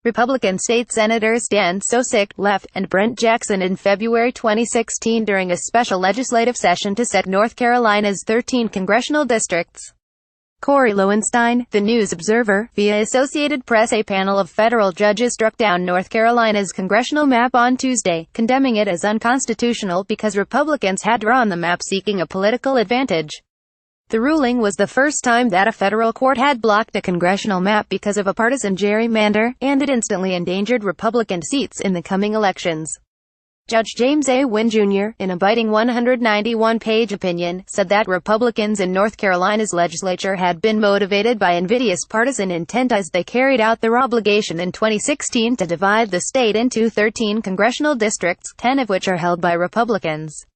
Republican State Senators Dan Soucek, left, and Brent Jackson in February 2016 during a special legislative session to set North Carolina's 13 congressional districts. Corey Lowenstein, The News Observer, via Associated Press. A panel of federal judges struck down North Carolina's congressional map on Tuesday, condemning it as unconstitutional because Republicans had drawn the map seeking a political advantage. The ruling was the first time that a federal court had blocked a congressional map because of a partisan gerrymander, and it instantly endangered Republican seats in the coming elections. Judge James A. Wynn Jr., in a biting 191-page opinion, said that Republicans in North Carolina's legislature had been motivated by invidious partisan intent as they carried out their obligation in 2016 to divide the state into 13 congressional districts, 10 of which are held by Republicans.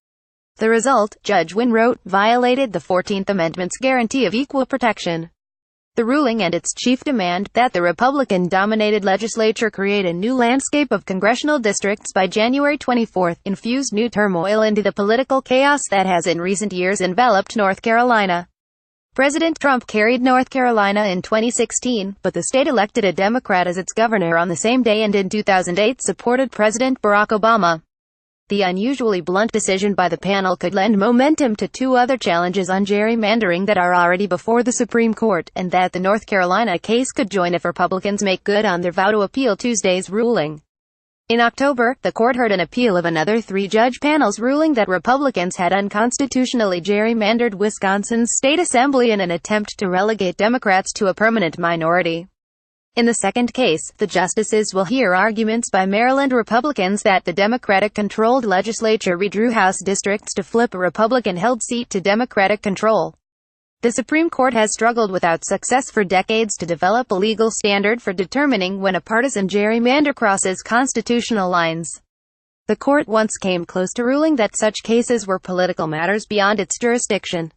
The result, Judge Wynn wrote, violated the 14th Amendment's guarantee of equal protection. The ruling and its chief demand, that the Republican-dominated legislature create a new landscape of congressional districts by January 24, infused new turmoil into the political chaos that has in recent years enveloped North Carolina. President Trump carried North Carolina in 2016, but the state elected a Democrat as its governor on the same day and in 2008 supported President Barack Obama. The unusually blunt decision by the panel could lend momentum to two other challenges on gerrymandering that are already before the Supreme Court, and that the North Carolina case could join if Republicans make good on their vow to appeal Tuesday's ruling. In October, the court heard an appeal of another three-judge panel's ruling that Republicans had unconstitutionally gerrymandered Wisconsin's state assembly in an attempt to relegate Democrats to a permanent minority. In the second case, the justices will hear arguments by Maryland Republicans that the Democratic-controlled legislature redrew House districts to flip a Republican-held seat to Democratic control. The Supreme Court has struggled without success for decades to develop a legal standard for determining when a partisan gerrymander crosses constitutional lines. The court once came close to ruling that such cases were political matters beyond its jurisdiction.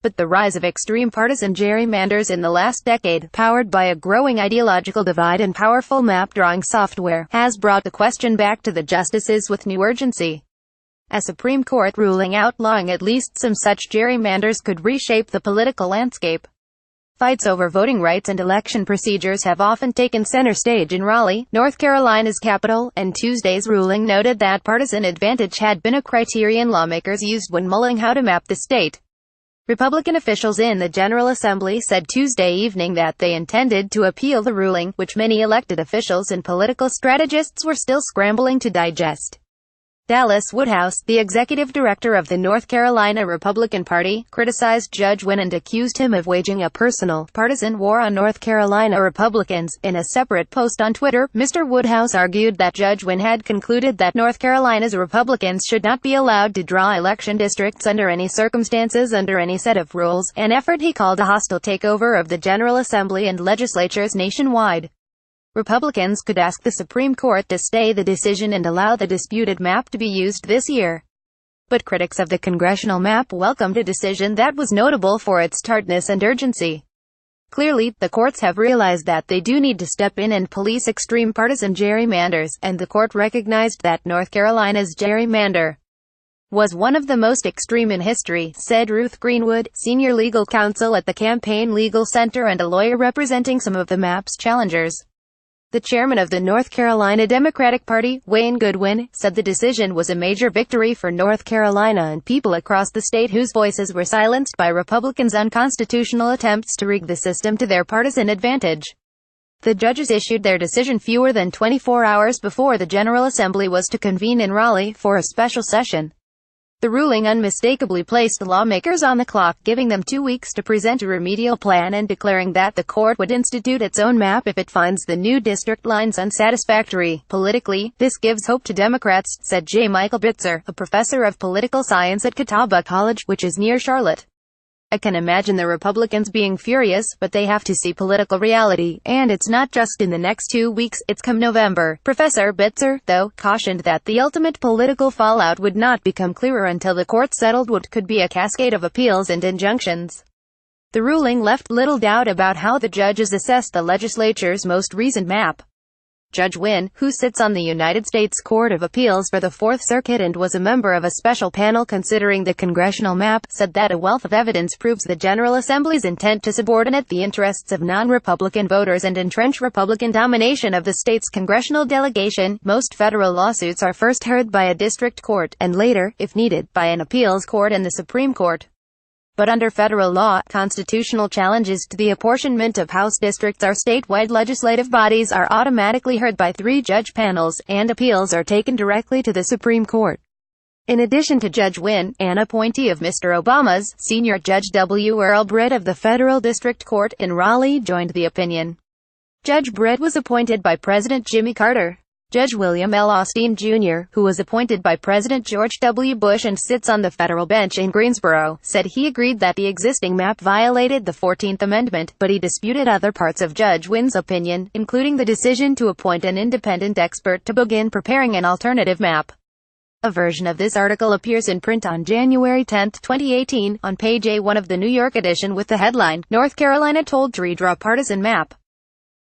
But the rise of extreme partisan gerrymanders in the last decade, powered by a growing ideological divide and powerful map-drawing software, has brought the question back to the justices with new urgency. A Supreme Court ruling outlawing at least some such gerrymanders could reshape the political landscape. Fights over voting rights and election procedures have often taken center stage in Raleigh, North Carolina's capital, and Tuesday's ruling noted that partisan advantage had been a criterion lawmakers used when mulling how to map the state. Republican officials in the General Assembly said Tuesday evening that they intended to appeal the ruling, which many elected officials and political strategists were still scrambling to digest. Dallas Woodhouse, the executive director of the North Carolina Republican Party, criticized Judge Wynn and accused him of waging a personal, partisan war on North Carolina Republicans. In a separate post on Twitter, Mr. Woodhouse argued that Judge Wynn had concluded that North Carolina's Republicans should not be allowed to draw election districts under any circumstances under any set of rules, an effort he called a hostile takeover of the General Assembly and legislatures nationwide. Republicans could ask the Supreme Court to stay the decision and allow the disputed map to be used this year. But critics of the congressional map welcomed a decision that was notable for its tartness and urgency. Clearly, the courts have realized that they do need to step in and police extreme partisan gerrymanders, and the court recognized that North Carolina's gerrymander was one of the most extreme in history, said Ruth Greenwood, senior legal counsel at the Campaign Legal Center and a lawyer representing some of the map's challengers. The chairman of the North Carolina Democratic Party, Wayne Goodwin, said the decision was a major victory for North Carolina and people across the state whose voices were silenced by Republicans' unconstitutional attempts to rig the system to their partisan advantage. The judges issued their decision fewer than 24 hours before the General Assembly was to convene in Raleigh for a special session. The ruling unmistakably placed lawmakers on the clock, giving them 2 weeks to present a remedial plan and declaring that the court would institute its own map if it finds the new district lines unsatisfactory. Politically, this gives hope to Democrats, said J. Michael Bitzer, a professor of political science at Catawba College, which is near Charlotte. I can imagine the Republicans being furious, but they have to see political reality, and it's not just in the next 2 weeks, it's come November. Professor Bitzer, though, cautioned that the ultimate political fallout would not become clearer until the court settled what could be a cascade of appeals and injunctions. The ruling left little doubt about how the judges assessed the legislature's most recent map. Judge Wynn, who sits on the United States Court of Appeals for the Fourth Circuit and was a member of a special panel considering the congressional map, said that a wealth of evidence proves the General Assembly's intent to subordinate the interests of non-Republican voters and entrench Republican domination of the state's congressional delegation. Most federal lawsuits are first heard by a district court, and later, if needed, by an appeals court and the Supreme Court. But under federal law, constitutional challenges to the apportionment of House districts or statewide legislative bodies are automatically heard by 3-judge panels, and appeals are taken directly to the Supreme Court. In addition to Judge Wynn, an appointee of Mr. Obama's, senior Judge W. Earl Britt of the Federal District Court in Raleigh joined the opinion. Judge Britt was appointed by President Jimmy Carter. Judge William L. Austin, Jr., who was appointed by President George W. Bush and sits on the federal bench in Greensboro, said he agreed that the existing map violated the 14th Amendment, but he disputed other parts of Judge Wynn's opinion, including the decision to appoint an independent expert to begin preparing an alternative map. A version of this article appears in print on January 10, 2018, on page A1 of the New York edition with the headline, "North Carolina Told to Redraw Partisan Map."